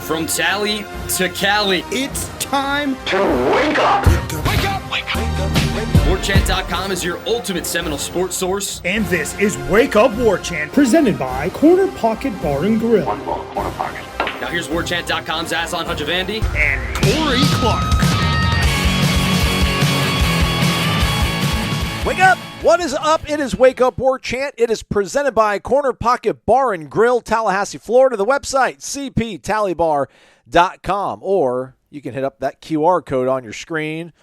From Tally to Cali, It's time to wake up. Wake up! Wake up! Warchant.com is your ultimate Seminole sports source. And this is Wake Up Warchant, presented by Corner Pocket Bar and Grill. One more corner pocket. Now here's Warchant.com's Aslan Hajavandi. And Corey Clark. Wake up! What is up? It is Wake Up Warchant. It is presented by Corner Pocket Bar and Grill, Tallahassee, Florida. The website, cptallybar.com. Or you can hit up that QR code on your screen,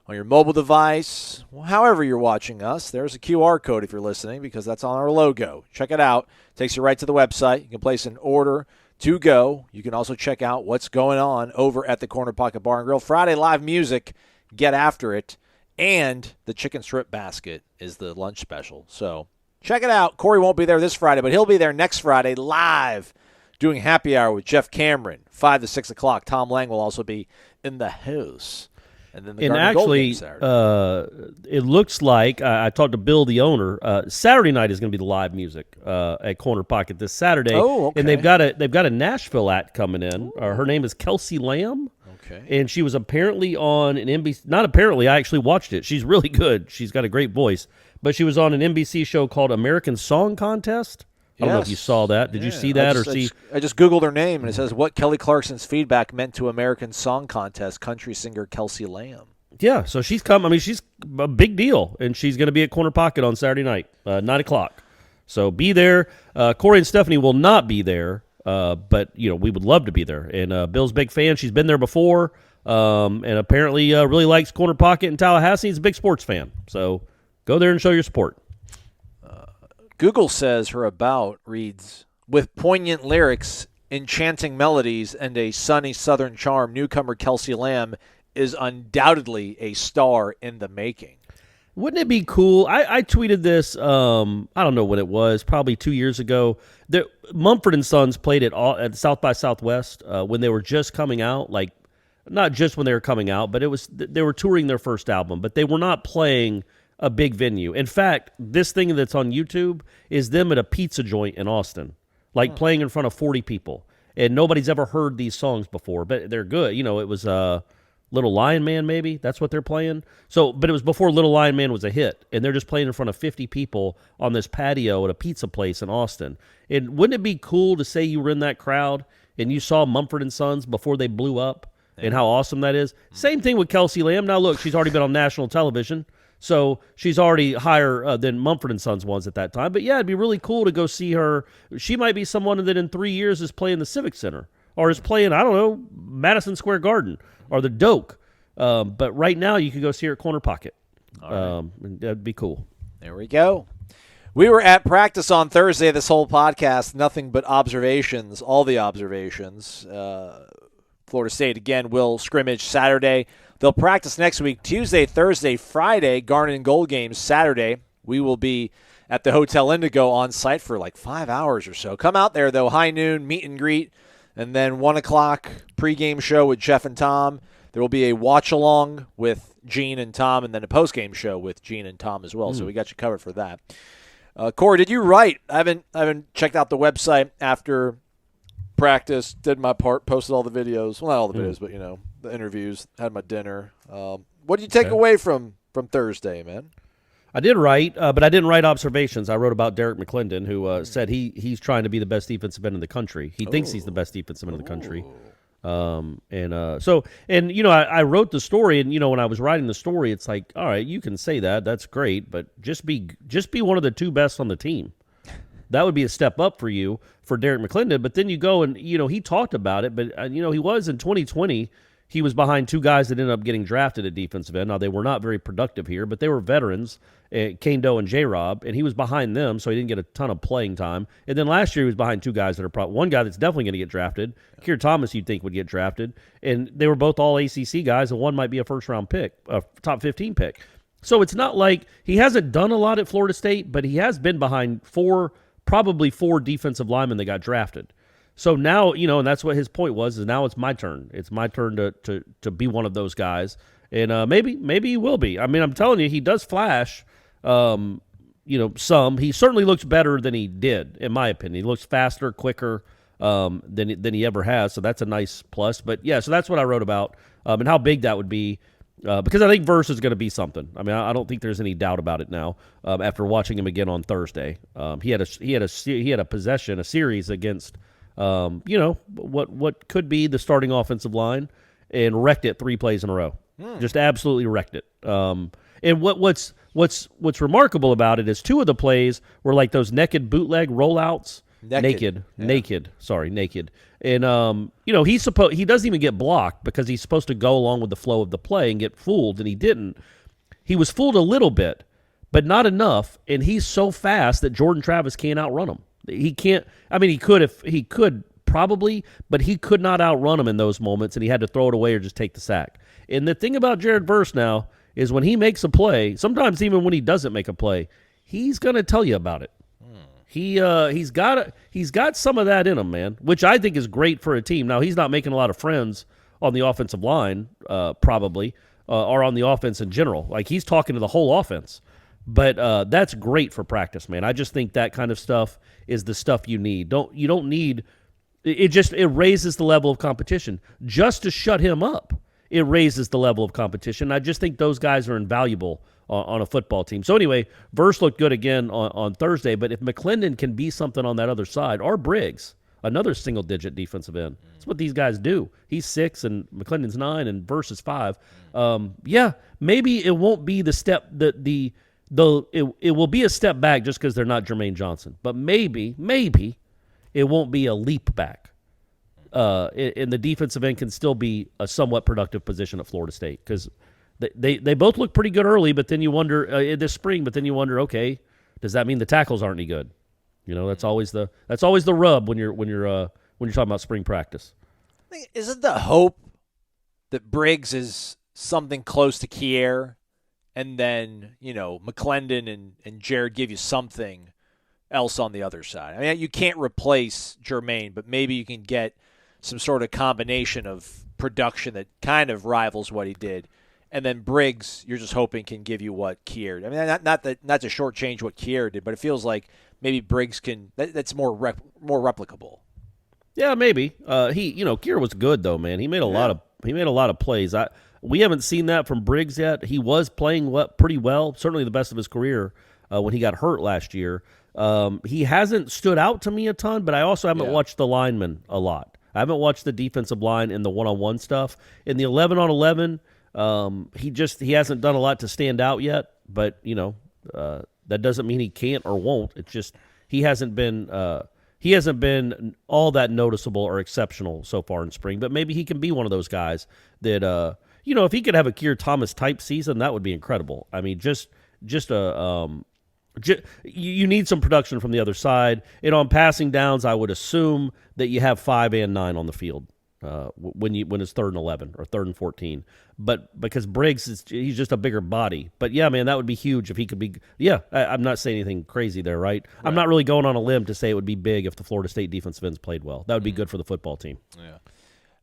on your mobile device, however you're watching us. There's a QR code if you're listening because that's on our logo. Check it out. It takes you right to the website. You can place an order to go. You can also check out what's going on over at the Corner Pocket Bar and Grill. Friday live music. Get after it. And the chicken strip basket is the lunch special. So check it out. Corey won't be there this Friday, but he'll be there next Friday live doing happy hour with Jeff Cameron, 5 to 6 o'clock. Tom Lang will also be in the house. And then the Garden Gold game Saturday. It looks like, I talked to Bill, the owner, Saturday night is going to be the live music at Corner Pocket this Saturday. Oh, okay. And they've got a Nashville act coming in. Her name is Kelsey Lamb. Okay. And she was apparently on an NBC. Not apparently, I actually watched it. She's really good. She's got a great voice. But she was on an NBC show called American Song Contest. I don't know if you saw that. Did you see that I just Googled her name, and it says, what Kelly Clarkson's feedback meant to American Song Contest country singer Kelsey Lamb. Yeah, so she's come. I mean, she's a big deal, and she's going to be at Corner Pocket on Saturday night, 9 o'clock. So be there. Corey and Stephanie will not be there. But, we would love to be there. And Bill's a big fan. She's been there before and apparently really likes Corner Pocket in Tallahassee. He's a big sports fan. So go there and show your support. Google says her about reads, with poignant lyrics, enchanting melodies, and a sunny southern charm, newcomer Kelsey Lamb is undoubtedly a star in the making. Wouldn't it be cool? I tweeted this, I don't know when it was, probably 2 years ago. Mumford & Sons played it at South by Southwest when they were just coming out, like not just when they were coming out, but they were touring their first album, but they were not playing a big venue. In fact, this thing that's on YouTube is them at a pizza joint in Austin, like playing in front of 40 people. And nobody's ever heard these songs before, but they're good. It was Little Lion Man, maybe. That's what they're playing. But it was before Little Lion Man was a hit, and they're just playing in front of 50 people on this patio at a pizza place in Austin. And wouldn't it be cool to say you were in that crowd and you saw Mumford & Sons before they blew up and how awesome that is? Same thing with Kelsey Lamb. Now, look, she's already been on national television, so she's already higher than Mumford & Sons was at that time. But, yeah, it'd be really cool to go see her. She might be someone that in 3 years is playing the Civic Center or is playing, I don't know, Madison Square Garden or the Doak. But right now, you can go see her at Corner Pocket. Right. That'd be cool. There we go. We were at practice on Thursday, this whole podcast, nothing but observations, all the observations. Florida State, again, will scrimmage Saturday. They'll practice next week, Tuesday, Thursday, Friday, Garnet and Gold games Saturday. We will be at the Hotel Indigo on site for like 5 hours or so. Come out there, though, high noon, meet and greet, and then 1 o'clock pregame show with Jeff and Tom. There will be a watch-along with Gene and Tom, and then a post-game show with Gene and Tom as well. So we got you covered for that. Corey, did you write? I haven't checked out the website after practice, did my part, posted all the videos. Well, not all the videos, but, the interviews, had my dinner. What did you take away from Thursday, man? I did write, but I didn't write observations. I wrote about Derrick McLendon, who said he's trying to be the best defensive end in the country. He thinks he's the best defensive end in the country. I wrote the story, and when I was writing the story, it's like, all right, you can say that's great, but just be one of the two best on the team. That would be a step up for you for Derrick McLendon. But then you go and he talked about it, but he was in 2020. He was behind two guys that ended up getting drafted at defensive end. Now, they were not very productive here, but they were veterans, Kane Doe and J-Rob, and he was behind them, so he didn't get a ton of playing time. And then last year he was behind two guys that are one guy that's definitely going to get drafted. Keir Thomas, you'd think, would get drafted. And they were both all ACC guys, and one might be a first-round pick, a top 15 pick. So it's not like he hasn't done a lot at Florida State, but he has been behind probably four defensive linemen that got drafted. So now, and that's what his point was, is now it's my turn. It's my turn to be one of those guys. And maybe he will be. I mean, I'm telling you, he does flash, some. He certainly looks better than he did, in my opinion. He looks faster, quicker. than he ever has. So that's a nice plus. But yeah, so that's what I wrote about and how big that would be. Because I think Verse is going to be something. I mean, I don't think there's any doubt about it now. After watching him again on Thursday, he had a possession, a series against, what could be the starting offensive line, and wrecked it 3 plays in a row. Just absolutely wrecked it. And what's remarkable about it is 2 of the plays were like those naked bootleg rollouts. Naked. And he doesn't even get blocked because he's supposed to go along with the flow of the play and get fooled, and he didn't. He was fooled a little bit, but not enough, and he's so fast that Jordan Travis can't outrun him. He can't. I mean, he could probably, but he could not outrun him in those moments, and he had to throw it away or just take the sack. And the thing about Jared Verse now is when he makes a play, sometimes even when he doesn't make a play, he's going to tell you about it. He's got some of that in him, man, which I think is great for a team. Now, he's not making a lot of friends on the offensive line, probably, or on the offense in general. Like, he's talking to the whole offense. But that's great for practice, man. I just think that kind of stuff is the stuff you need. You don't need it raises the level of competition. Just to shut him up, it raises the level of competition. I just think those guys are invaluable on a football team. So anyway, Verse looked good again on Thursday, but if McLendon can be something on that other side, or Briggs, another single-digit defensive end, that's what these guys do. He's 6, and McLendon's 9, and Verse is 5. Maybe it won't be the step that it will be a step back just because they're not Jermaine Johnson, but maybe it won't be a leap back. And the defensive end can still be a somewhat productive position at Florida State because they both look pretty good early, but then you wonder this spring. But then you wonder, okay, does that mean the tackles aren't any good? That's always the rub when you're talking about spring practice. Isn't the hope that Briggs is something close to Kier, and then McLendon and Jared give you something else on the other side? I mean, you can't replace Jermaine, but maybe you can get some sort of combination of production that kind of rivals what he did. And then Briggs, you're just hoping can give you what Kier. I mean, not to shortchange what Kier did, but it feels like maybe Briggs can. That's more replicable. Yeah, maybe. Kier was good though, man. He made a lot of plays. We haven't seen that from Briggs yet. He was playing pretty well, certainly the best of his career when he got hurt last year. He hasn't stood out to me a ton, but I also haven't watched the linemen a lot. I haven't watched the defensive line in the one-on-one stuff. In the 11-on-11. He hasn't done a lot to stand out yet, but that doesn't mean he can't or won't. It's just he hasn't been all that noticeable or exceptional so far in spring. But maybe he can be one of those guys that if he could have a Keir Thomas type season, that would be incredible. I mean, you need some production from the other side. And on passing downs, I would assume that you have 5 and 9 on the field. When it's 3rd and 11 or 3rd and 14, but because Briggs he's just a bigger body. But yeah, man, that would be huge if he could be. Yeah, I'm not saying anything crazy there, right? I'm not really going on a limb to say it would be big if the Florida State defensive ends played well. That would be good for the football team. Yeah.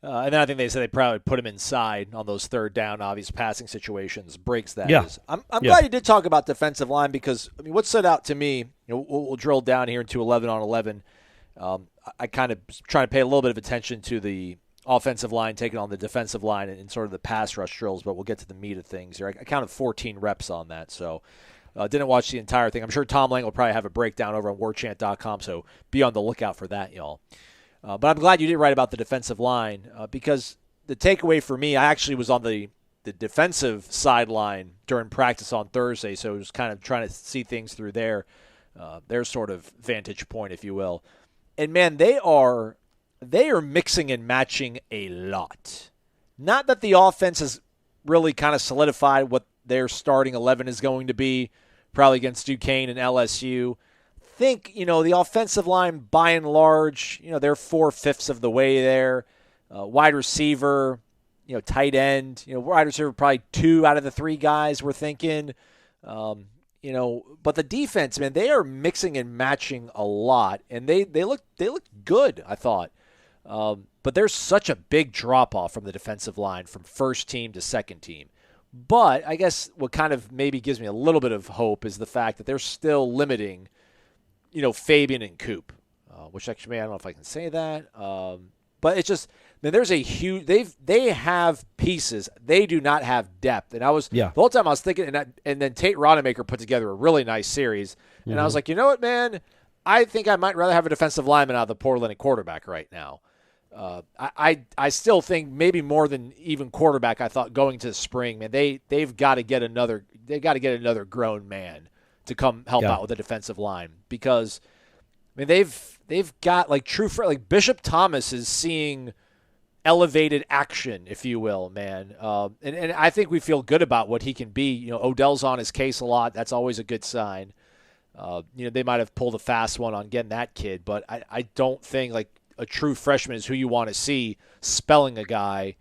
And then I think they said they probably put him inside on those 3rd down, obvious passing situations. Briggs, that is. I'm glad you did talk about defensive line because I mean, what stood out to me. We'll drill down here into 11-on-11. I kind of try to pay a little bit of attention to the offensive line taking on the defensive line in sort of the pass rush drills, but we'll get to the meat of things here. I counted 14 reps on that, so didn't watch the entire thing. I'm sure Tom Lang will probably have a breakdown over on warchant.com, so be on the lookout for that, y'all. But I'm glad you did write about the defensive line because the takeaway for me, I actually was on the defensive sideline during practice on Thursday, so I was kind of trying to see things through their sort of vantage point, if you will. And, man, they are mixing and matching a lot. Not that the offense has really kind of solidified what their starting 11 is going to be, probably against Duquesne and LSU. Think, the offensive line, by and large, they're 4/5 of the way there. Wide receiver, tight end, wide receiver probably 2 out of the 3 guys we're thinking. But the defense, man, they are mixing and matching a lot, and they look good, I thought. But there's such a big drop-off from the defensive line from first team to second team. But I guess what kind of maybe gives me a little bit of hope is the fact that they're still limiting, Fabian and Coop. which actually, I don't know if I can say that. But it's just, man, there's a huge. They have pieces. They do not have depth. And the whole time I was thinking, and then Tate Rodemaker put together a really nice series, and I was like, you know what, man, I think I might rather have a defensive lineman out of the Portland at quarterback right now. I still think maybe more than even quarterback. I thought going to the spring, man, they've got to get another grown man to come help out with the defensive line, because I mean they've got like like Bishop Thomas is seeing elevated action, if you will, man. And I think we feel good about what he can be. You know, Odell's on his case a lot. That's always a good sign. They might have pulled a fast one on getting that kid, but I don't think like a true freshman is who you want to see spelling a guy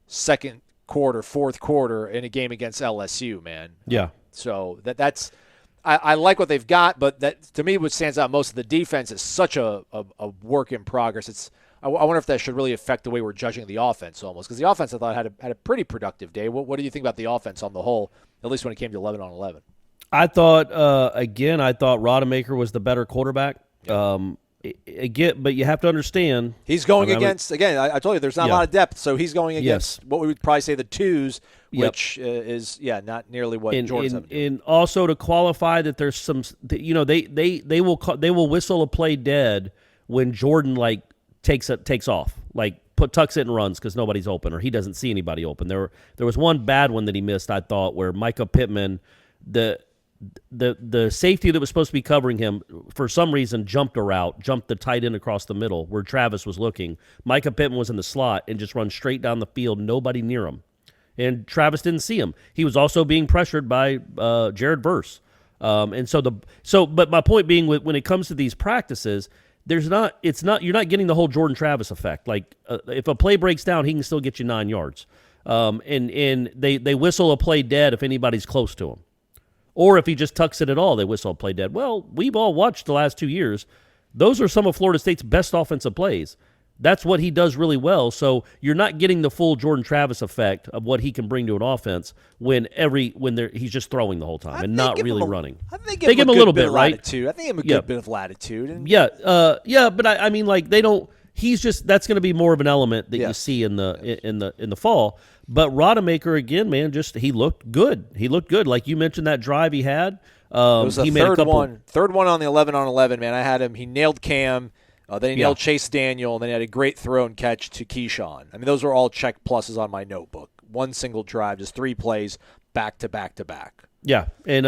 second quarter, fourth quarter in a game against LSU, man. Yeah. So that's I like what they've got, but that to me what stands out most of the defense is such a work in progress. I wonder if that should really affect the way we're judging the offense almost, because the offense I thought had a pretty productive day. What do you think about the offense on the whole, at least when it came to 11 on 11? I thought Rodemaker was the better quarterback. Again, but you have to understand he's going against again. I told you there's not a lot of depth, so he's going against what we would probably say the twos, which is not nearly what Jordan's having to do. And also to qualify that there's some, they will whistle a play dead when Jordan takes off, tucks it and runs because nobody's open or he doesn't see anybody open. There was one bad one that he missed, I thought, where Micah Pittman, the safety that was supposed to be covering him, for some reason jumped the tight end across the middle where Travis was looking. Micah Pittman was in the slot and just run straight down the field, nobody near him. And Travis didn't see him. He was also being pressured by Jared Verse. But my point being, when it comes to these practices, you're not getting the whole Jordan Travis effect. If a play breaks down, he can still get you 9 yards. And they whistle a play dead if anybody's close to him. Or if he just tucks it at all, they whistle a play dead. Well, we've all watched the last 2 years. Those are some of Florida State's best offensive plays. That's what he does really well. So you're not getting the full Jordan Travis effect of what he can bring to an offense when he's just throwing the whole time and not really running. I think they give him a little bit of latitude. I think him a good bit of latitude. But I mean, they don't. He's just, that's going to be more of an element that you see in the fall. But Rodemaker, again, man, he looked good. He looked good. Like you mentioned, that drive he had. It was the third one on the 11 on 11, man. I had him. He nailed Cam. Then he nailed Chase Daniel, and then he had a great throw and catch to Keyshawn. I mean, those are all check pluses on my notebook. One single drive, just 3 plays, back to back to back. Yeah, and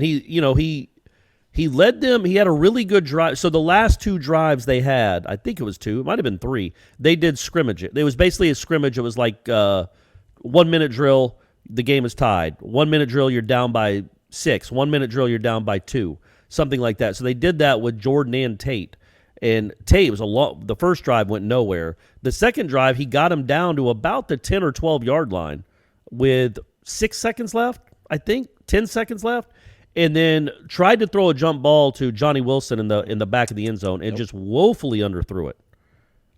he led them. He had a really good drive. So the last 2 drives they had, I think it was 2, it might have been 3. They did scrimmage it. It was basically a scrimmage. It was like 1 minute drill, the game is tied. 1 minute drill, you're down by 6. 1 minute drill, you're down by 2. Something like that. So they did that with Jordan and Tate. And Tate was the first drive went nowhere. The second drive, he got him down to about the 10 or 12 yard line with 6 seconds left, I think, 10 seconds left, and then tried to throw a jump ball to Johnny Wilson in the back of the end zone and just woefully underthrew it.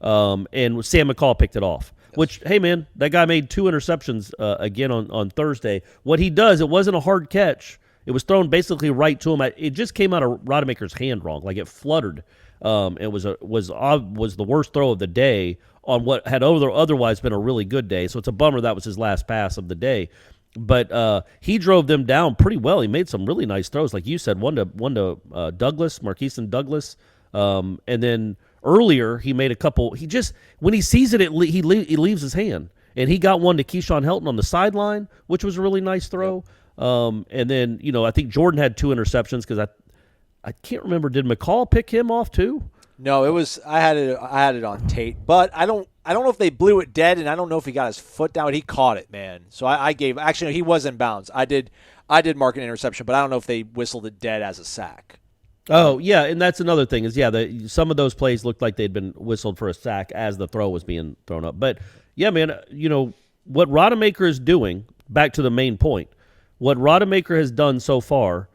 And Sam McCall picked it off. Yes. Which, hey man, that guy made 2 interceptions again on Thursday. What he does, it wasn't a hard catch. It was thrown basically right to him. It just came out of Rodemaker's hand wrong, like it fluttered. It was the worst throw of the day on what had otherwise been a really good day. So it's a bummer that was his last pass of the day. But he drove them down pretty well. He made some really nice throws, like you said. One to Douglas, Marqueson Douglas, and then earlier he made a couple. He just, when he sees it, he leaves his hand, and he got one to Keyshawn Helton on the sideline, which was a really nice throw. Yep. And then I think Jordan had 2 interceptions because I can't remember. Did McCall pick him off too? No, it was I had it on Tate, but I don't know if they blew it dead, and I don't know if he got his foot down. He caught it, man. So he was in bounds. I did mark an interception, but I don't know if they whistled it dead as a sack. Oh yeah, and that's another thing is some of those plays looked like they'd been whistled for a sack as the throw was being thrown up. But yeah, man, what Rodemaker is doing. Back to the main point, what Rodemaker has done so far.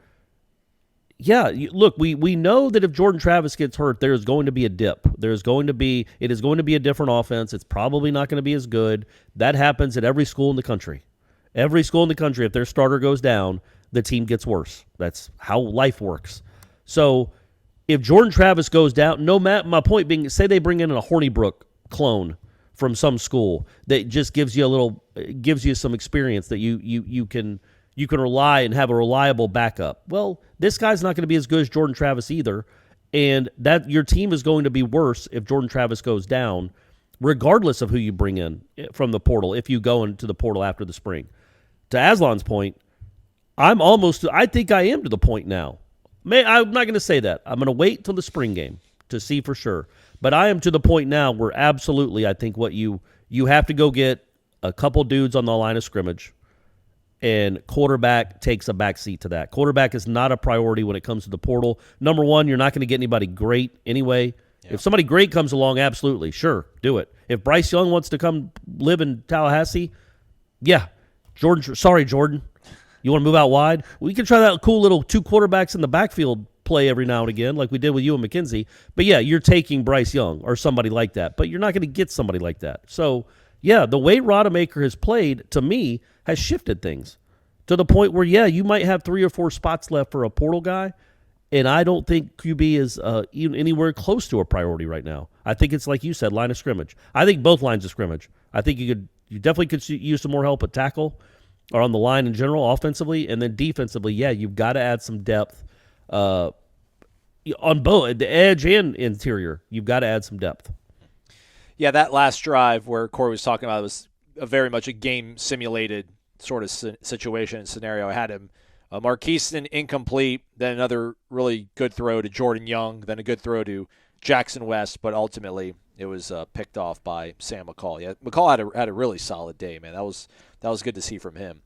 Yeah, look, we know that if Jordan Travis gets hurt, there is going to be a dip. It is going to be a different offense. It's probably not going to be as good. That happens at every school in the country. Every school in the country, if their starter goes down, the team gets worse. That's how life works. So if Jordan Travis goes down, my point being, say they bring in a Hornibrook clone from some school that just gives you some experience that you can rely and have a reliable backup. Well, this guy's not going to be as good as Jordan Travis either, and that your team is going to be worse if Jordan Travis goes down, regardless of who you bring in from the portal, if you go into the portal after the spring. To Aslan's point, I think I am to the point now. I'm not going to say that. I'm going to wait till the spring game to see for sure. But I am to the point now where absolutely I think what you have to go get a couple dudes on the line of scrimmage, and quarterback takes a backseat to that. Quarterback is not a priority when it comes to the portal. Number one, you're not going to get anybody great anyway. Yeah. If somebody great comes along, absolutely, sure, do it. If Bryce Young wants to come live in Tallahassee, yeah. Jordan. You want to move out wide? We can try that cool little 2 quarterbacks in the backfield play every now and again, like we did with you and McKenzie. But, yeah, you're taking Bryce Young or somebody like that. But you're not going to get somebody like that. So, yeah, the way Rodemaker has played, to me, has shifted things to the point where, yeah, you might have 3 or 4 spots left for a portal guy, and I don't think QB is even anywhere close to a priority right now. I think it's, like you said, line of scrimmage. I think both lines of scrimmage. I think you definitely could use some more help at tackle or on the line in general, offensively, and then defensively, yeah, you've got to add some depth on both the edge and interior. You've got to add some depth. Yeah, that last drive where Corey was talking about was very much a game simulated sort of situation and scenario. I had him Marqueson incomplete, then another really good throw to Jordan Young, then a good throw to Jackson West, but ultimately it was picked off by Sam McCall. Yeah, McCall had a really solid day, man. That was good to see from him.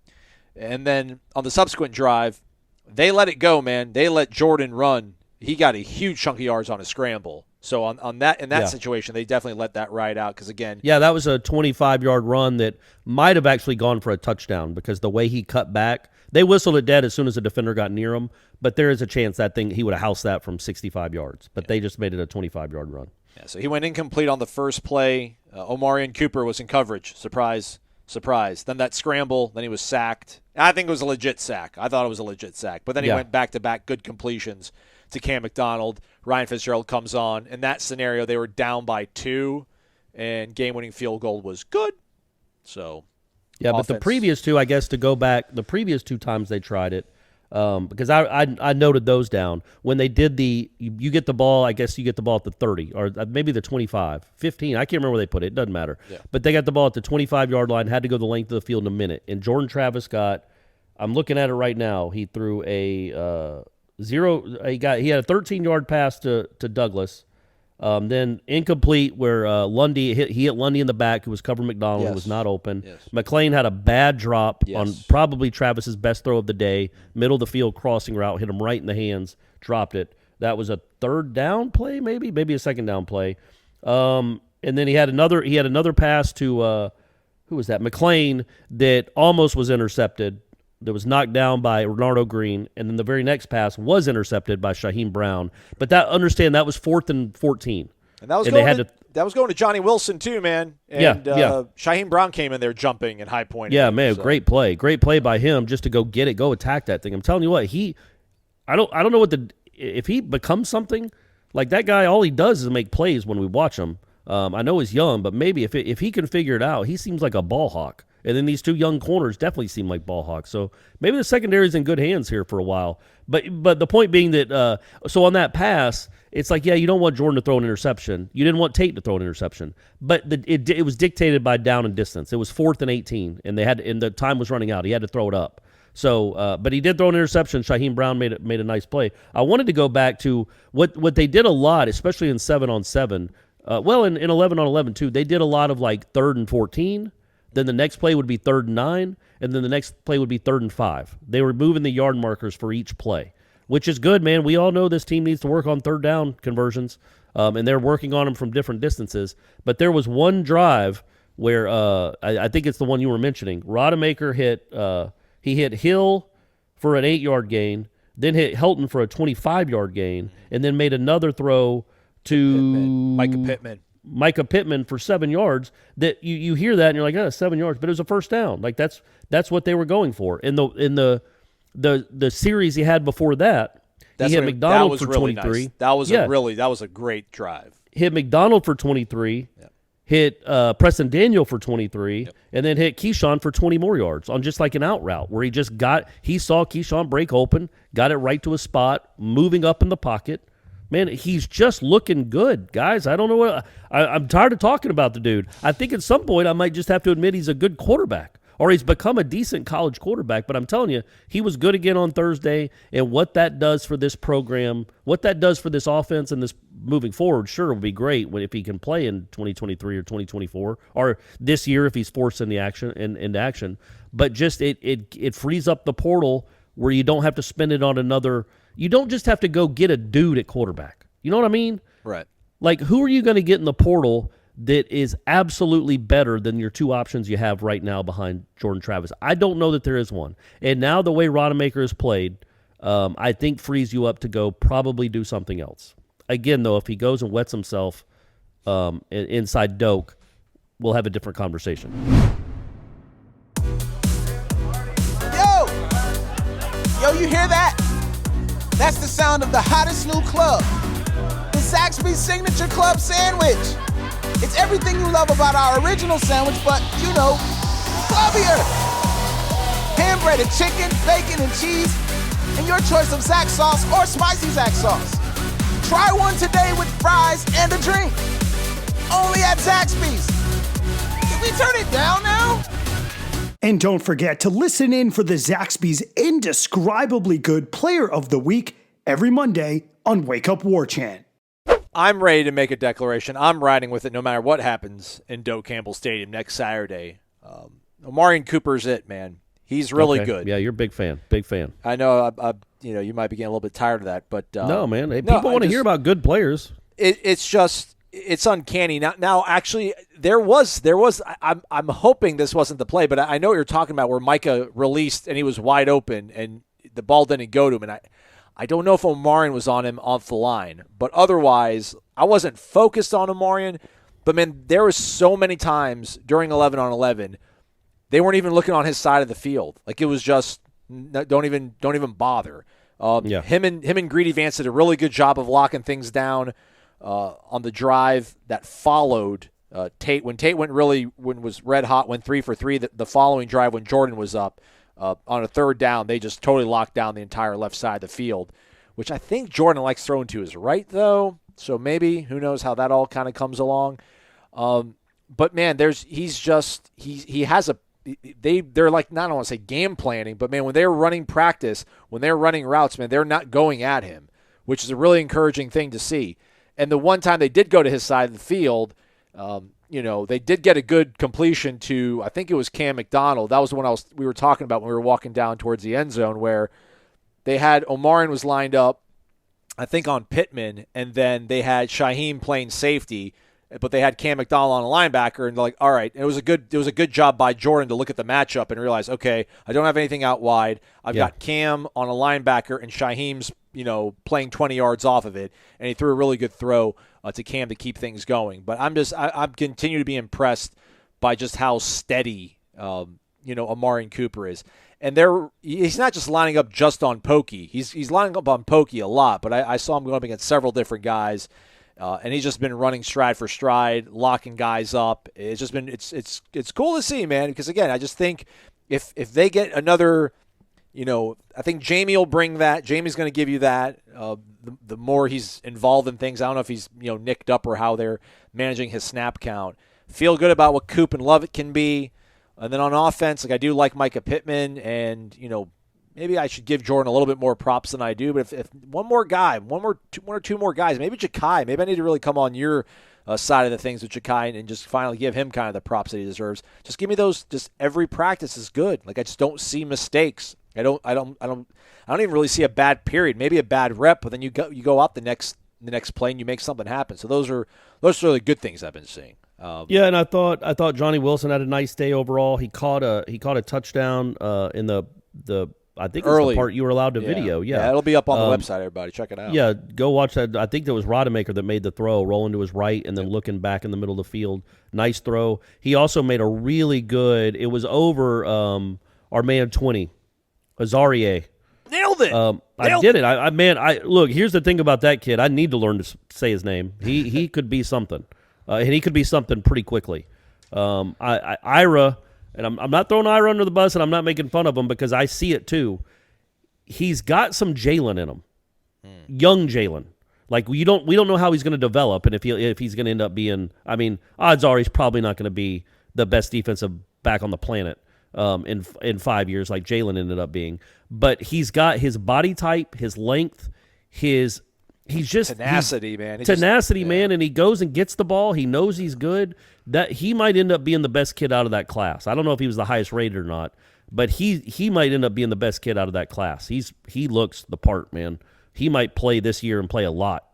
And then on the subsequent drive, they let it go, man. They let Jordan run. He got a huge chunk of yards on a scramble. So in that situation, they definitely let that ride out because, again. Yeah, that was a 25-yard run that might have actually gone for a touchdown because the way he cut back, they whistled it dead as soon as the defender got near him, but there is a chance he would have housed that from 65 yards. But they just made it a 25-yard run. Yeah, so he went incomplete on the first play. Omarion Cooper was in coverage. Surprise. Then that scramble, then he was sacked. I think it was a legit sack. I thought it was a legit sack. But then he went back-to-back good completions to Cam McDonald. Ryan Fitzgerald comes on. In that scenario, they were down by 2, and game-winning field goal was good. So, yeah, offense. But the previous 2, I guess, to go back, the previous 2 times they tried it, because I noted those down. When they did you get the ball, I guess you get the ball at the 30, or maybe the 25, 15. I can't remember where they put it. It doesn't matter. Yeah. But they got the ball at the 25-yard line, had to go the length of the field in a minute. And Jordan Travis I'm looking at it right now, he threw a he had a 13-yard pass to Douglas, then incomplete where he hit Lundy in the back, who was covering McDonald, who was not open. Yes. McLean had a bad drop on probably Travis's best throw of the day, middle of the field crossing route, hit him right in the hands, dropped it. That was a 3rd down play, maybe a 2nd down play. And then he had another pass to who was that? McLean, that almost was intercepted. That was knocked down by Renardo Green, and then the very next pass was intercepted by Shaheem Brown. But that was 4th and 14. And that was going to Johnny Wilson too, man. And Shaheem Brown came in there jumping and high pointing. Yeah, man, great play by him just to go get it, go attack that thing. I'm telling you what, I don't know if he becomes something like that guy. All he does is make plays when we watch him. I know he's young, but maybe if he can figure it out, he seems like a ball hawk. And then these 2 young corners definitely seem like ball hawks. So maybe the secondary's in good hands here for a while. But the point being that so on that pass, it's like, yeah, you don't want Jordan to throw an interception. You didn't want Tate to throw an interception. But it was dictated by down and distance. It was 4th and 18, and the time was running out. He had to throw it up. So, but he did throw an interception. Shaheem Brown made a nice play. I wanted to go back to what they did a lot, especially in 7-on-7. In 11-on-11 too. They did a lot of like 3rd and 14. Then the next play would be 3rd and 9, and then the next play would be 3rd and 5. They were moving the yard markers for each play, which is good, man. We all know this team needs to work on 3rd down conversions, and they're working on them from different distances. But there was one drive where I think it's the one you were mentioning. Rodemaker hit Hill for an 8-yard gain, then hit Helton for a 25-yard gain, and then made another throw to Micah Pittman for 7 yards. That you hear that and you're like, 7 yards, but it was a first down. Like that's what they were going for. In the series he had before that, That's He hit what McDonald that was for really 23. Nice. That was a great drive. Hit McDonald for 23. Yep. Hit Preston Daniel for 23, Yep. and then hit Keyshawn for 20 more yards on just like an out route where he saw Keyshawn break open, got it right to a spot, moving up in the pocket. Man, he's just looking good, guys. I don't know what I'm tired of talking about the dude. I think at some point I might just have to admit he's a good quarterback, or he's become a decent college quarterback. But I'm telling you, he was good again on Thursday, and what that does for this program, what that does for this offense and this moving forward, sure, it would be great if he can play in 2023 or 2024, or this year if he's forced into action. But just it frees up the portal where you don't have to spend it on another. You don't just have to go get a dude at quarterback. You know what I mean? Right. Like, who are you going to get in the portal that is absolutely better than your two options you have right now behind Jordan Travis? I don't know that there is one. And now the way Rodemaker has played, I think frees you up to go probably do something else. Again, though, if he goes and wets himself inside Doak, we'll have a different conversation. Yo, you hear that? That's the sound of the hottest new club, the Zaxby's Signature Club Sandwich. It's everything you love about our original sandwich, but, clubbier. Hand-breaded chicken, bacon, and cheese, and your choice of Zax sauce or spicy Zax sauce. Try one today with fries and a drink. Only at Zaxby's. Can we turn it down now? And don't forget to listen in for the Zaxby's indescribably good Player of the Week every Monday on Wake Up Warchant. I'm ready to make a declaration. I'm riding with it no matter what happens in Doak Campbell Stadium next Saturday. Omarion Cooper's it, man. He's really good. Yeah, you're a big fan. Big fan. I know. You might be getting a little bit tired of that, but no, man. Hey, people want to hear about good players. It's uncanny. Now, actually, there was. I'm hoping this wasn't the play, but I know what you're talking about, where Micah released and he was wide open and the ball didn't go to him. And I don't know if Omarion was on him off the line, but otherwise, I wasn't focused on Omarion. But man, there was so many times during 11-on-11, they weren't even looking on his side of the field. Like, it was just don't even bother. Him and Greedy Vance did a really good job of locking things down. On the drive that followed Tate, when Tate was red hot, went 3 for 3. The following drive when Jordan was up on a third down, they just totally locked down the entire left side of the field, which I think Jordan likes throwing to his right though. So maybe, who knows how that all kind of comes along. But man, they're like, not, I don't want to say game planning, but man, when they're running practice, when they're running routes, man, they're not going at him, which is a really encouraging thing to see. And the one time they did go to his side of the field, they did get a good completion to, I think it was Cam McDonald. That was the one we were talking about when we were walking down towards the end zone, where they had Omarion was lined up, I think, on Pittman, and then they had Shaheem playing safety, but they had Cam McDonald on a linebacker, and they're like, all right, it was a good job by Jordan to look at the matchup and realize, okay, I don't have anything out wide. I've got Cam on a linebacker, and Shaheem's playing 20 yards off of it, and he threw a really good throw to Cam to keep things going. But I'm continue to be impressed by just how steady Omarion Cooper is. And he's not just lining up just on Pokey. He's lining up on Pokey a lot, but I saw him going up against several different guys, and he's just been running stride for stride, locking guys up. It's just been it's cool to see, man, because again, I just think if they get another, I think Jamie will bring that. Jamie's going to give you that. The more he's involved in things, I don't know if he's nicked up or how they're managing his snap count. Feel good about what Coop and Lovett can be. And then on offense, I do like Micah Pittman, and maybe I should give Jordan a little bit more props than I do. But if one or two more guys, maybe Ja'Kai, maybe I need to really come on your side of the things with Ja'Kai and just finally give him kind of the props that he deserves. Just give me those. Just every practice is good. Like, I just don't see mistakes. I don't even really see a bad period. Maybe a bad rep, but then you go out the next play and you make something happen. So those are really good things I've been seeing. And I thought Johnny Wilson had a nice day overall. He caught a touchdown in the I think it's the part you were allowed to video. Yeah, it'll be up on the website. Everybody, check it out. Yeah, go watch that. I think it was Rodemaker that made the throw, rolling to his right and then looking back in the middle of the field. Nice throw. He also made a really good. It was over our man 20, Azarie. Nailed Nailed it. I did it. I look. Here's the thing about that kid. I need to learn to say his name. He could be something, and he could be something pretty quickly. Ira, and I'm not throwing Ira under the bus, and I'm not making fun of him because I see it too. He's got some Jalen in him, young Jalen. Like we don't know how he's going to develop, and if he's going to end up being. I mean, odds are he's probably not going to be the best defensive back on the planet in 5 years, like Jalen ended up being. But he's got his body type, his length, he's just tenacity, man. Man, and he goes and gets the ball. He knows he's good. That he might end up being the best kid out of that class. I don't know if he was the highest rated or not, but he might end up being the best kid out of that class. He looks the part, man. He might play this year and play a lot.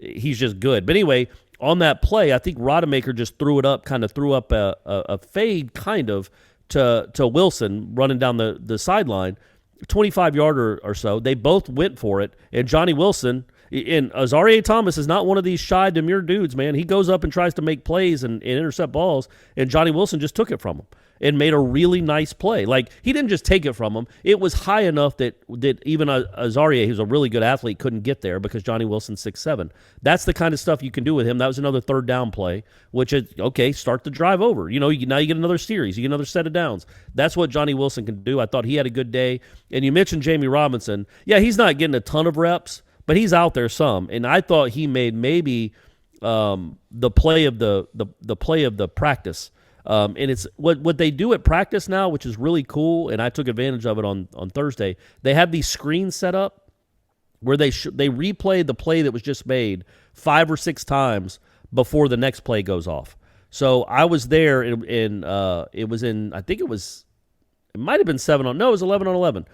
He's just good. But anyway, on that play, I think Rodemaker just threw up a fade kind of to Wilson running down the sideline, 25-yard or so. They both went for it, and Johnny Wilson and Azareye'h Thomas is not one of these shy, demure dudes, man. He goes up and tries to make plays and intercept balls, and Johnny Wilson just took it from him and made a really nice play. Like, he didn't just take it from him. It was high enough that even Azareye'h, who's a really good athlete, couldn't get there because Johnny Wilson's 6'7". That's the kind of stuff you can do with him. That was another third down play, which is, okay, start the drive over. Now you get another series. You get another set of downs. That's what Johnny Wilson can do. I thought he had a good day. And you mentioned Jamie Robinson. Yeah, he's not getting a ton of reps, but he's out there some. And I thought he made maybe the play of the practice. And it's what they do at practice now, which is really cool, and I took advantage of it on Thursday. They have these screens set up where they replay the play that was just made 5 or 6 times before the next play goes off. So I was there it might have been 7 on, no, it was 11 on 11,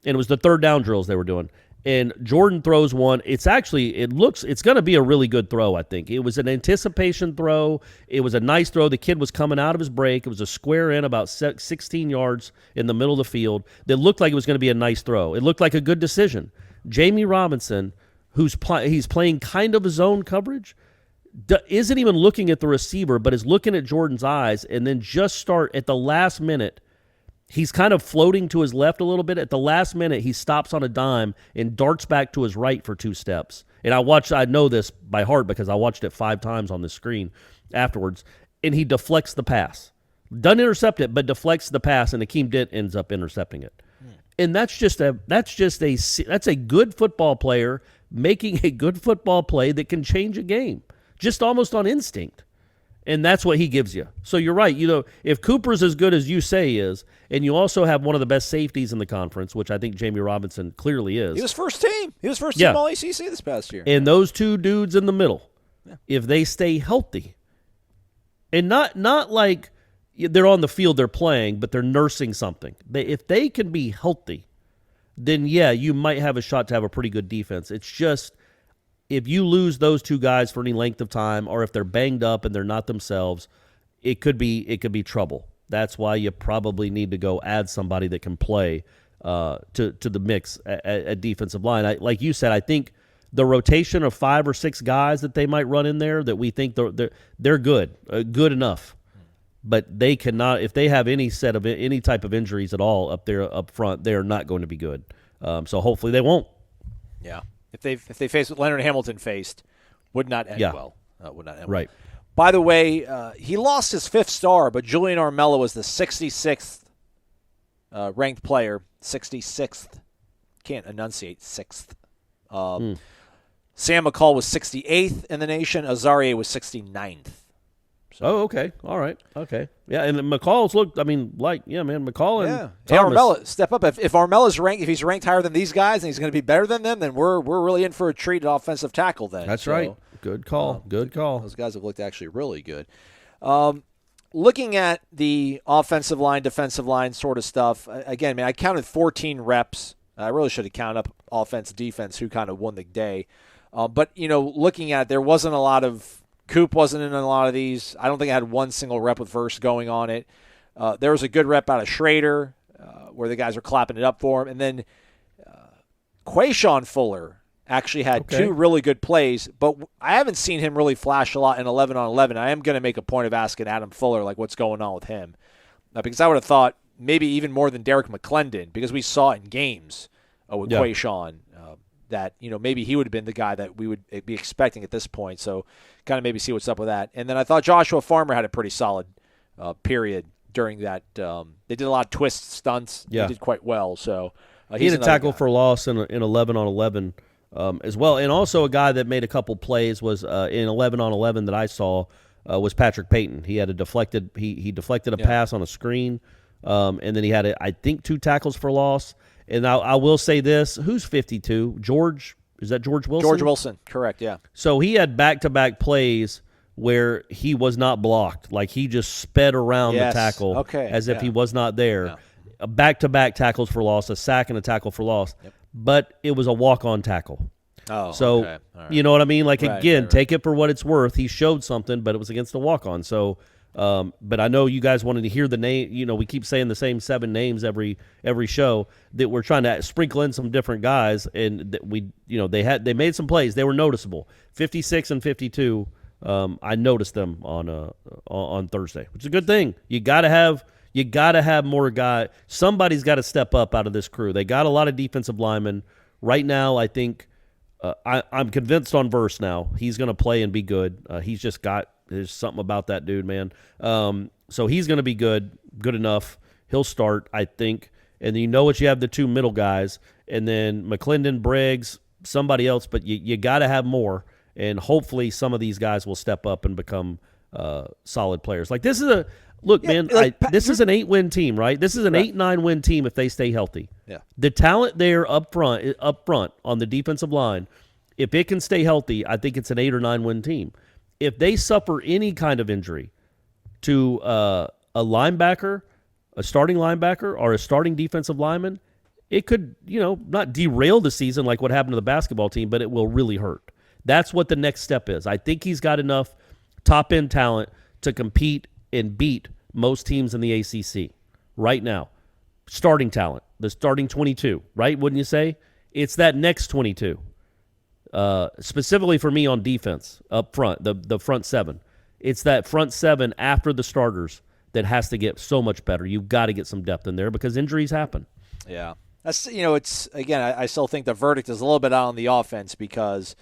and it was the third down drills they were doing. And Jordan throws one. It's going to be a really good throw, I think. It was an anticipation throw. It was a nice throw. The kid was coming out of his break. It was a square in about 16 yards in the middle of the field that looked like it was going to be a nice throw. It looked like a good decision. Jamie Robinson, he's playing kind of a zone coverage, isn't even looking at the receiver, but is looking at Jordan's eyes, and then just start at the last minute. He's kind of floating to his left a little bit. At the last minute, he stops on a dime and darts back to his right for 2 steps. And I know this by heart because I watched it 5 times on the screen afterwards. And he deflects the pass. Doesn't intercept it, but deflects the pass, and Akeem Dent ends up intercepting it. And that's a good football player making a good football play that can change a game, just almost on instinct. And that's what he gives you. So you're right. If Cooper's as good as you say he is, and you also have one of the best safeties in the conference, which I think Jamie Robinson clearly is. He was first team. He was first team all ACC this past year. And those two dudes in the middle, if they stay healthy, and not like they're on the field, they're playing, but they're nursing something. If they can be healthy, then you might have a shot to have a pretty good defense. It's just, if you lose those two guys for any length of time, or if they're banged up and they're not themselves, it could be trouble. That's why you probably need to go add somebody that can play to the mix at defensive line. Like you said, I think the rotation of 5 or 6 guys that they might run in there that we think they're good enough, but they cannot, if they have any type of injuries at all up front, they are not going to be good. So hopefully they won't. Yeah. If they face what Leonard Hamilton faced, would not end well. Would not end right. Well. By the way, he lost his 5th star, but Julian Armella was the 66th ranked player. 66th. Can't enunciate 6th. Sam McCall was 68th in the nation. Azareye'h was 69th. So. Oh, okay. All right. Okay. Yeah, and McCall's looked, McCall and Hey, Thomas. Armella, step up. If Armella's ranked, if he's ranked higher than these guys and he's going to be better than them, then we're really in for a treat at offensive tackle then. That's right. Good call. Good call. Those guys have looked actually really good. Looking at the offensive line, defensive line sort of stuff, again, man, I counted 14 reps. I really should have counted up offense, defense, who kind of won the day. But, looking at it, there wasn't a lot of Coop wasn't in a lot of these. I don't think I had one single rep with verse going on it. There was a good rep out of Schrader where the guys were clapping it up for him. And then Quayshawn Fuller actually had 2 really good plays, but I haven't seen him really flash a lot in 11 on 11. I am going to make a point of asking Adam Fuller, what's going on with him. Because I would have thought maybe even more than Derrick McLendon, because we saw it in games. with Yeah. Quayshawn. That maybe he would have been the guy that we would be expecting at this point. So kind of maybe see what's up with that. And then I thought Joshua Farmer had a pretty solid period during that. They did a lot of twist stunts. Yeah. He did quite well. So he had a tackle for loss in 11 on 11 as well. And also a guy that made a couple plays was in 11 on 11 that I saw was Patrick Payton. He had a deflected he deflected a pass on a screen, and then he had I think 2 tackles for loss. And I will say this: who's 52? George? Is that George Wilson? George Wilson, correct? Yeah. So he had back-to-back plays where he was not blocked, like he just sped around the tackle as if he was not there. Yeah. Back-to-back tackles for loss, a sack and a tackle for loss, but it was a walk-on tackle. Oh, so okay. All right. you know what I mean? Like again, right. take it for what it's worth. He showed something, but it was against a walk-on. So. But I know you guys wanted to hear the name. We keep saying the same 7 names every show. That we're trying to sprinkle in some different guys, and that they made some plays. They were noticeable. 56 and 52. I noticed them on Thursday, which is a good thing. You got to have more guys. Somebody's got to step up out of this crew. They got a lot of defensive linemen right now. I think I'm convinced on Verse now. He's going to play and be good. He's just got. There's something about that dude, man. So he's going to be good enough. He'll start, I think. And then what you have the 2 middle guys, and then McLendon, Briggs, somebody else. But you got to have more, and hopefully some of these guys will step up and become solid players. Like this is this is an 8-win team, right? This is an 8-9 win team if they stay healthy. Yeah. The talent there up front on the defensive line, if it can stay healthy, I think it's an 8 or 9 win team. If they suffer any kind of injury to a linebacker, a starting linebacker, or a starting defensive lineman, it could, not derail the season like what happened to the basketball team, but it will really hurt. That's what the next step is. I think he's got enough top-end talent to compete and beat most teams in the ACC right now. Starting talent, the starting 22, right? Wouldn't you say? It's that next 22. Specifically for me on defense up front, the front 7. It's that front 7 after the starters that has to get so much better. You've got to get some depth in there because injuries happen. Yeah. That's it's again, I still think the verdict is a little bit out on the offense because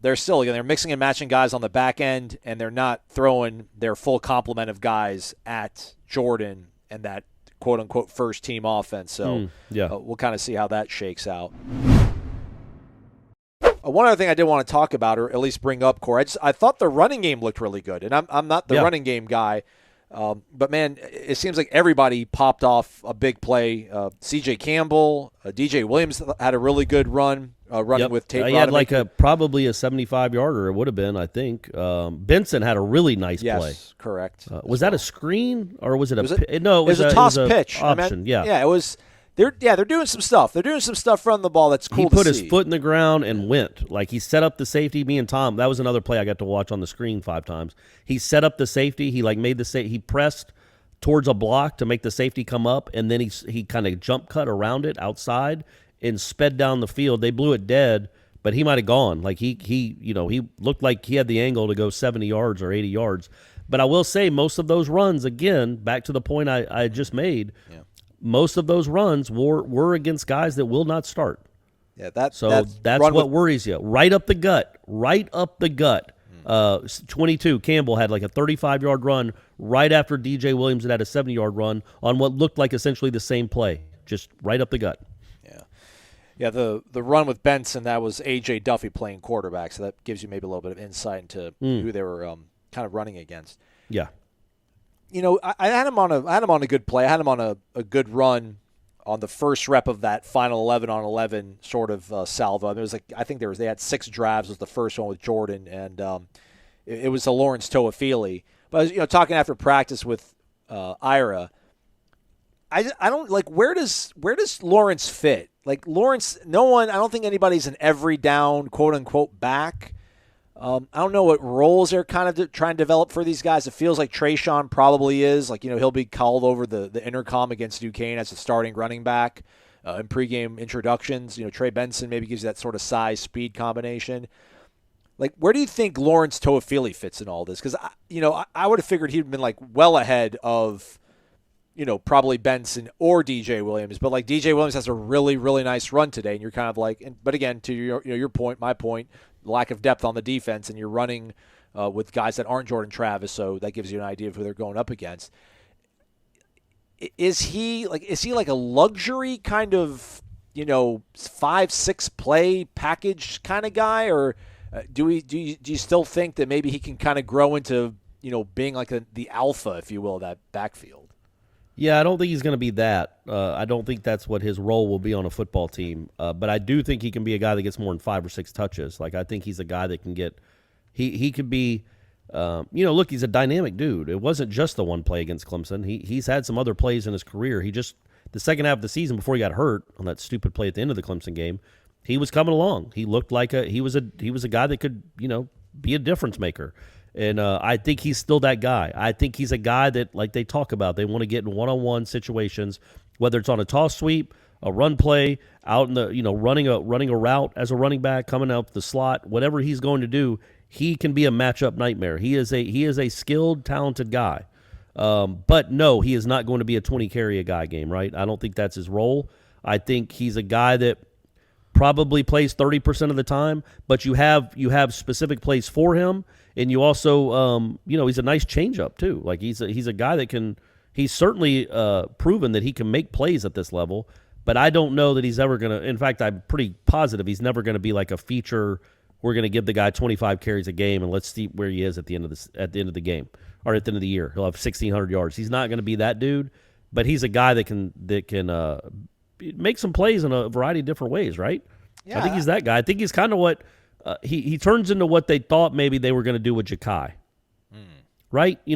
they're mixing and matching guys on the back end, and they're not throwing their full complement of guys at Jordan and that quote unquote first team offense. So we'll kind of see how that shakes out. One other thing I did want to talk about, or at least bring up, Corey, I thought the running game looked really good, and I'm not the running game guy, but man, it seems like everybody popped off a big play. C.J. Campbell, DJ Williams had a really good run, running with Tate. He had probably a 75-yarder. It would have been, I think. Benson had a really nice play. Yes, correct. Was that a screen or was it it was a toss pitch option? It was. They're doing some stuff. They're doing some stuff from the ball that's cool to see. He put his foot in the ground and went. Like he set up the safety. Me and Tom, that was another play I got to watch on the screen 5 times. He set up the safety. He made he pressed towards a block to make the safety come up, and then he kind of jump cut around it outside and sped down the field. They blew it dead, but he might have gone. Like he looked like he had the angle to go 70 yards or 80 yards. But I will say most of those runs, again, back to the point I just made, most of those runs were against guys that will not start. Yeah, that's what worries you. Right up the gut. 22, Campbell had like a 35-yard run right after DJ Williams had a 70-yard run on what looked like essentially the same play, just right up the gut. Yeah, the run with Benson, that was A.J. Duffy playing quarterback, so that gives you maybe a little bit of insight into who they were kind of running against. Yeah. I had him on a good play. I had him on a good run on the first rep of that final 11-on-11 sort of salvo. There was they had 6 drives. Was the first one with Jordan, and it was a Lawrence Toafili. But I was, talking after practice with Ira, I don't like where does Lawrence fit? Like Lawrence, I don't think anybody's an every down quote unquote back. I don't know what roles they're kind of trying to develop for these guys. It feels like Trayshawn probably is. Like, he'll be called over the intercom against Duquesne as a starting running back in pregame introductions. Trey Benson maybe gives you that sort of size-speed combination. Like, where do you think Lawrence Toafili fits in all this? Because, I would have figured he'd been, well ahead of, probably Benson or DJ Williams, but like DJ Williams has a really, really nice run today, and you're kind of like, but again, to your point, my point, lack of depth on the defense, and you're running with guys that aren't Jordan Travis, so that gives you an idea of who they're going up against. Is he like a luxury kind of 5-6 play package kind of guy, or do you still think that maybe he can kind of grow into being like the alpha, if you will, of that backfield? Yeah, I don't think he's going to be that. I don't think that's what his role will be on a football team. But I do think he can be a guy that gets more than 5 or 6 touches. Like I think he's a guy that can get. He could be. Look, he's a dynamic dude. It wasn't just the one play against Clemson. He's had some other plays in his career. The second half of the season before he got hurt on that stupid play at the end of the Clemson game, he was coming along. He looked like he was a guy that could be a difference maker. And I think he's still that guy. I think he's a guy that, like they talk about, they want to get in one-on-one situations, whether it's on a toss sweep, a run play, out in the running a route as a running back, coming out the slot, whatever he's going to do, he can be a matchup nightmare. He is a skilled, talented guy. But no, he is not going to be a 20 carry a guy game, right? I don't think that's his role. I think he's a guy that probably plays 30% of the time, but you have specific plays for him. And you also, he's a nice changeup too. Like he's a guy that can. He's certainly proven that he can make plays at this level. But I don't know that he's ever going to. In fact, I'm pretty positive he's never going to be like a feature. We're going to give the guy 25 carries a game and let's see where he is at the end of the game or at the end of the year. He'll have 1,600 yards. He's not going to be that dude. But he's a guy that can make some plays in a variety of different ways. Right? Yeah. I think he's that guy. I think he's kind of what. He turns into what they thought maybe they were going to do with Ja'Kai, right? He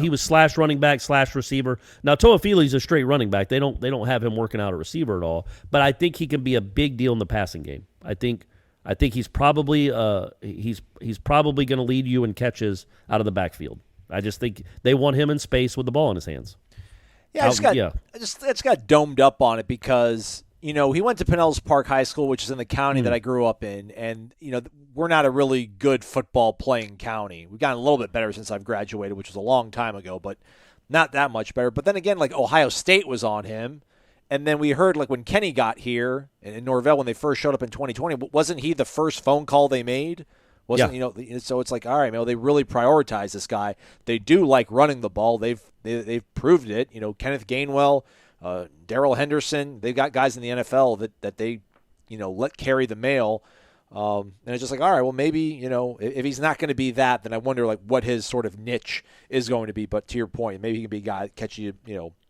was slash running back, slash receiver. Now Toafili's a straight running back. They don't have him working out a receiver at all. But I think he can be a big deal in the passing game. I think he's probably he's probably going to lead you in catches out of the backfield. I just think they want him in space with the ball in his hands. Yeah, I just got domed up on it because. He went to Pinellas Park High School, which is in the county that I grew up in, and, we're not a really good football playing county. We've gotten a little bit better since I've graduated, which was a long time ago, but not that much better. But then again, like Ohio State was on him, and then we heard like when Kenny got here in Norvell when they first showed up in 2020, wasn't he the first phone call they made? So it's like, all right, man, they really prioritize this guy. They do like running the ball. They've proved it. Kenneth Gainwell. Darrell Henderson, they've got guys in the NFL that they, let carry the mail. And it's just like, all right, well, maybe, if he's not going to be that, then I wonder, like, what his sort of niche is going to be. But to your point, maybe he can be a guy that catch you,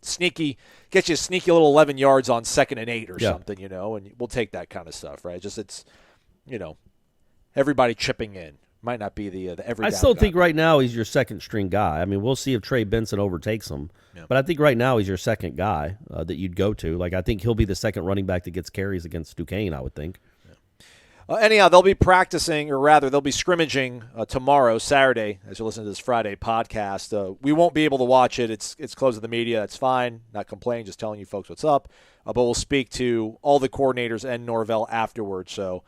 sneaky little 11 yards on 2nd and 8 or something, and we'll take that kind of stuff, right? Just it's, everybody chipping in. Might not be the every. I still think right now he's your second string guy. I mean, we'll see if Trey Benson overtakes him, but I think right now he's your second guy that you'd go to. Like I think he'll be the second running back that gets carries against Duquesne. I would think. Anyhow, they'll be practicing, or rather, they'll be scrimmaging tomorrow, Saturday, as you listen to this Friday podcast. We won't be able to watch it. It's closed to the media. That's fine. Not complaining. Just telling you folks what's up. But we'll speak to all the coordinators and Norvell afterwards. So.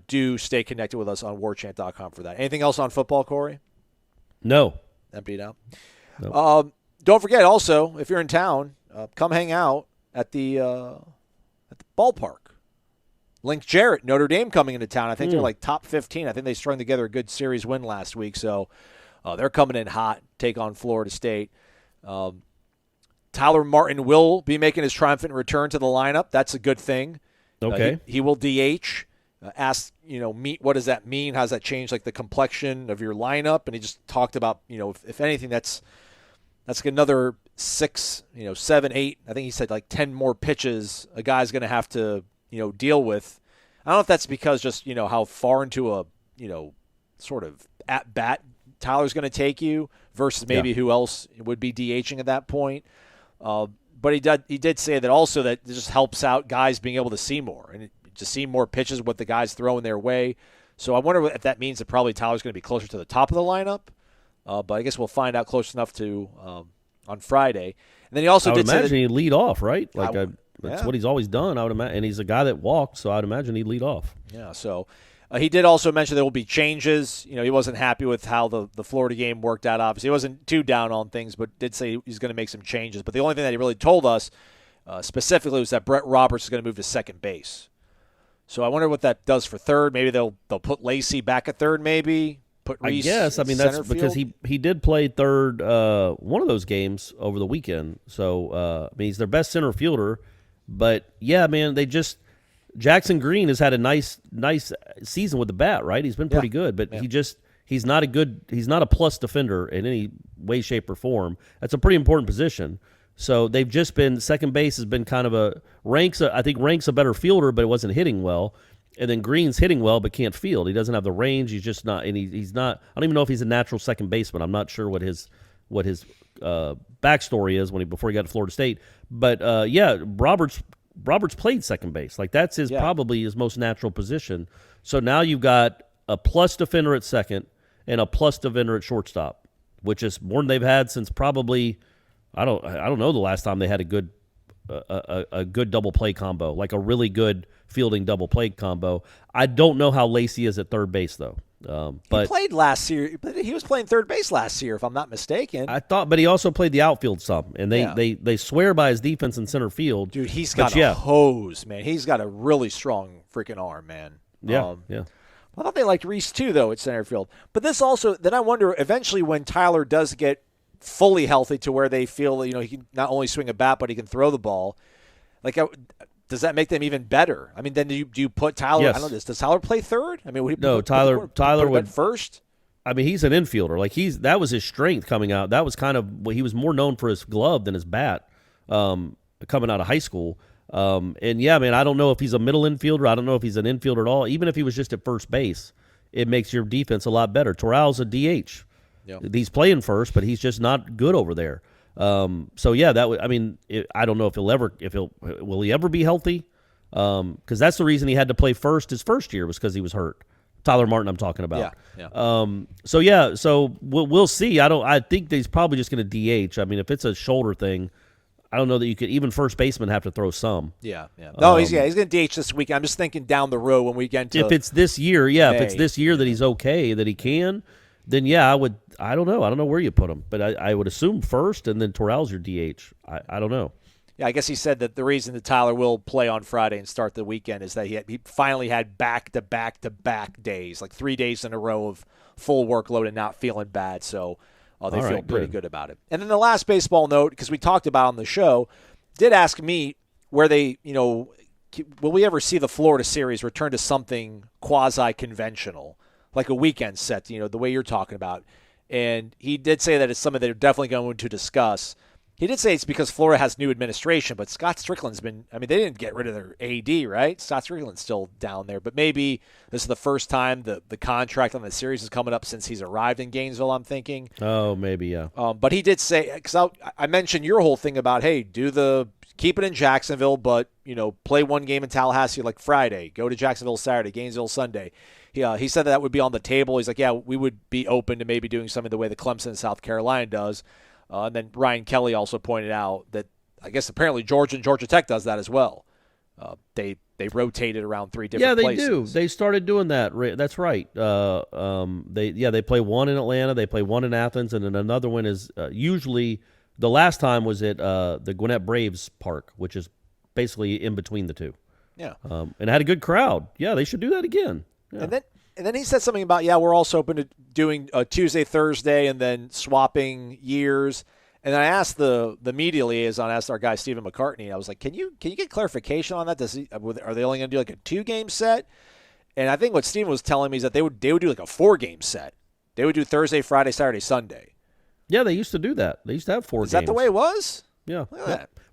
Do stay connected with us on warchant.com for that. Anything else on football, Corey? No. Emptied out? No. Don't forget, also, if you're in town, come hang out at the ballpark. Link Jarrett, Notre Dame coming into town. I think they're like top 15. I think they strung together a good series win last week. So they're coming in hot, take on Florida State. Tyler Martin will be making his triumphant return to the lineup. That's a good thing. Okay. He will DH. Asked, what does that mean? How does that change, like, the complexion of your lineup? And he just talked about, if anything, that's like another 6, 7, 8. I think he said like 10 more pitches a guy's going to have to, deal with. I don't know if that's because just, how far into a, sort of at bat Tyler's going to take you versus maybe who else would be DHing at that point. But he did say that also that it just helps out guys being able to see more and to see more pitches, what the guys throwing their way. So I wonder if that means that probably Tyler's going to be closer to the top of the lineup. But I guess we'll find out close enough to on Friday. And then he also did say imagine he'd lead off, right? That's what he's always done. I would imagine, and he's a guy that walked, so I'd imagine he'd lead off. Yeah. So He did also mention there will be changes. He wasn't happy with how the Florida game worked out, obviously. He wasn't too down on things, but did say he's going to make some changes. But the only thing that he really told us specifically was that Brett Roberts is going to move to second base. So I wonder what that does for third. Maybe they'll put Lacey back at third, maybe. Put Reese that's because he did play third one of those games over the weekend. So, he's their best center fielder. But, yeah, man, Jackson Green has had a nice season with the bat, right? He's been pretty good, but he's not a plus defender in any way, shape, or form. That's a pretty important position. So they've just been, second base has been kind of Rank's a better fielder, but it wasn't hitting well. And then Green's hitting well, but can't field. He doesn't have the range. He's just not, and he's not, I don't even know if he's a natural second baseman. I'm not sure what his backstory is before he got to Florida State. But Roberts played second base. Like that's probably his most natural position. So now you've got a plus defender at second and a plus defender at shortstop, which is more than they've had since probably, I don't know the last time they had a good double play combo, like a really good fielding double play combo. I don't know how Lacey is at third base though. But he played last year. He was playing third base last year, if I'm not mistaken. I thought, but he also played the outfield some, and they swear by his defense in center field. Dude, he's got a hose, man. He's got a really strong freaking arm, man. Yeah. I thought they liked Reese too, though, at center field. But this also, then I wonder, eventually when Tyler does get fully healthy to where they feel he can not only swing a bat, but he can throw the ball. Like, does that make them even better? I mean, then do you put Tyler? Yes. I don't know. Does Tyler play third? I mean, Tyler would first. I mean, he's an infielder. Like that was his strength coming out. That was kind of he was more known for his glove than his bat coming out of high school. And yeah, man, I don't know if he's a middle infielder. I don't know if he's an infielder at all. Even if he was just at first base, it makes your defense a lot better. Toral's a DH. Yep. He's playing first, but he's just not good over there. So yeah, I don't know if will he ever be healthy? Because that's the reason he had to play first his first year was because he was hurt. Tyler Martin, I'm talking about. Yeah. So we'll see. I think he's probably just going to DH. I mean, if it's a shoulder thing, I don't know that you could even first baseman have to throw some. Yeah. No, he's going to DH this week. I'm just thinking down the road when we get into if it's this year, May. If it's this year that he's okay, that he can, then yeah, I don't know. I don't know where you put him, but I would assume first and then Toral's your DH. I don't know. Yeah, I guess he said that the reason that Tyler will play on Friday and start the weekend is that he finally had back-to-back-to-back days, like 3 days in a row of full workload and not feeling bad. So they feel pretty good about it. And then the last baseball note, because we talked about on the show, did ask me where they, will we ever see the Florida series return to something quasi-conventional, like a weekend set, the way you're talking about. And he did say that it's something they're definitely going to discuss. He did say it's because Florida has new administration, but Scott Strickland's they didn't get rid of their AD, right? Scott Strickland's still down there. But maybe this is the first time the contract on the series is coming up since he's arrived in Gainesville, I'm thinking. Oh, maybe, yeah. But he did say, because I mentioned your whole thing about, hey, keep it in Jacksonville, but, play one game in Tallahassee like Friday. Go to Jacksonville Saturday, Gainesville Sunday. He said that would be on the table. He's like, yeah, we would be open to maybe doing something the way the Clemson and South Carolina does. And then Ryan Kelly also pointed out that I guess apparently Georgia and Georgia Tech does that as well. They rotated around three different places. Yeah, they do. They started doing that. That's right. They play one in Atlanta, they play one in Athens, and then another one is usually the last time was at the Gwinnett Braves Park, which is basically in between the two. Yeah. And had a good crowd. Yeah, they should do that again. Yeah. And then he said something about, we're also open to doing Tuesday, Thursday, and then swapping years. And then I asked the media liaison, asked our guy Stephen McCartney. I was like, can you get clarification on that? Are they only going to do like a 2-game set? And I think what Stephen was telling me is that they would do like a 4-game set. They would do Thursday, Friday, Saturday, Sunday. Yeah, they used to do that. They used to have 4 games. Is that the way it was? Yeah.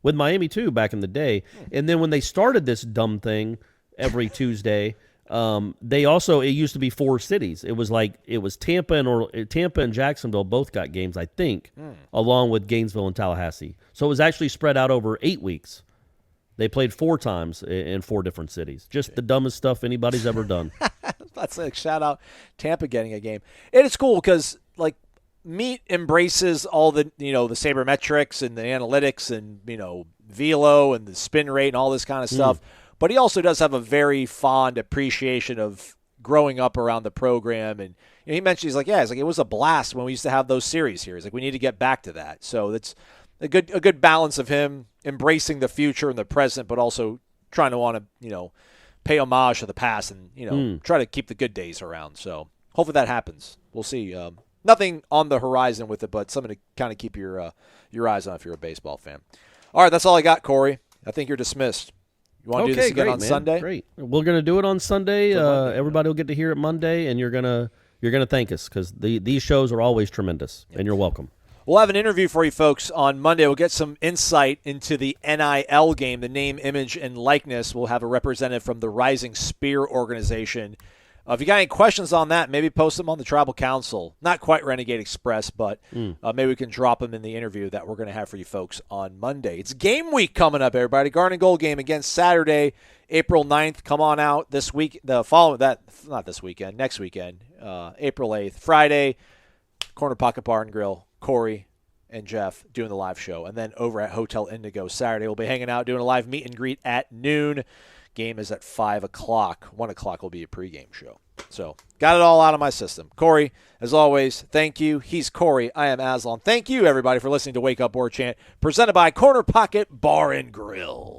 With Miami too back in the day. And then when they started this dumb thing every Tuesday. They also, it used to be 4 cities. It was Tampa and Jacksonville both got games, I think, along with Gainesville and Tallahassee. So it was actually spread out over 8 weeks. They played 4 times in 4 different cities. Just the dumbest stuff anybody's ever done. That's like shout out Tampa getting a game. And it's cool because like Meat embraces all the the sabermetrics and the analytics and velo and the spin rate and all this kind of stuff. But he also does have a very fond appreciation of growing up around the program. And he mentioned, he's like, it was a blast when we used to have those series here. He's like, we need to get back to that. So that's a good balance of him embracing the future and the present, but also trying to want to, pay homage to the past and, try to keep the good days around. So hopefully that happens. We'll see. Nothing on the horizon with it, but something to kind of keep your eyes on if you're a baseball fan. All right, that's all I got, Corey. I think you're dismissed. You want to do this again on Sunday? Great. We're going to do it on Sunday. Everybody will get to hear it Monday, and you're gonna thank us because these shows are always tremendous, and you're welcome. We'll have an interview for you folks on Monday. We'll get some insight into the NIL game, the name, image, and likeness. We'll have a representative from the Rising Spear organization. If you got any questions on that, maybe post them on the Tribal Council. Not quite Renegade Express, but maybe we can drop them in the interview that we're going to have for you folks on Monday. It's game week coming up, everybody. Garden and Gold game again Saturday, April 9th. Come on out this week. Not this weekend, next weekend, April 8th. Friday, Corner Pocket Bar and Grill. Corey and Jeff doing the live show. And then over at Hotel Indigo Saturday, we'll be hanging out doing a live meet and greet at noon. Game is at 5 o'clock. 1 o'clock will be a pregame show. So got it all out of my system. Corey, as always, thank you. He's Corey. I am Aslan. Thank you, everybody, for listening to Wake Up Warchant, presented by Corner Pocket Bar and Grill.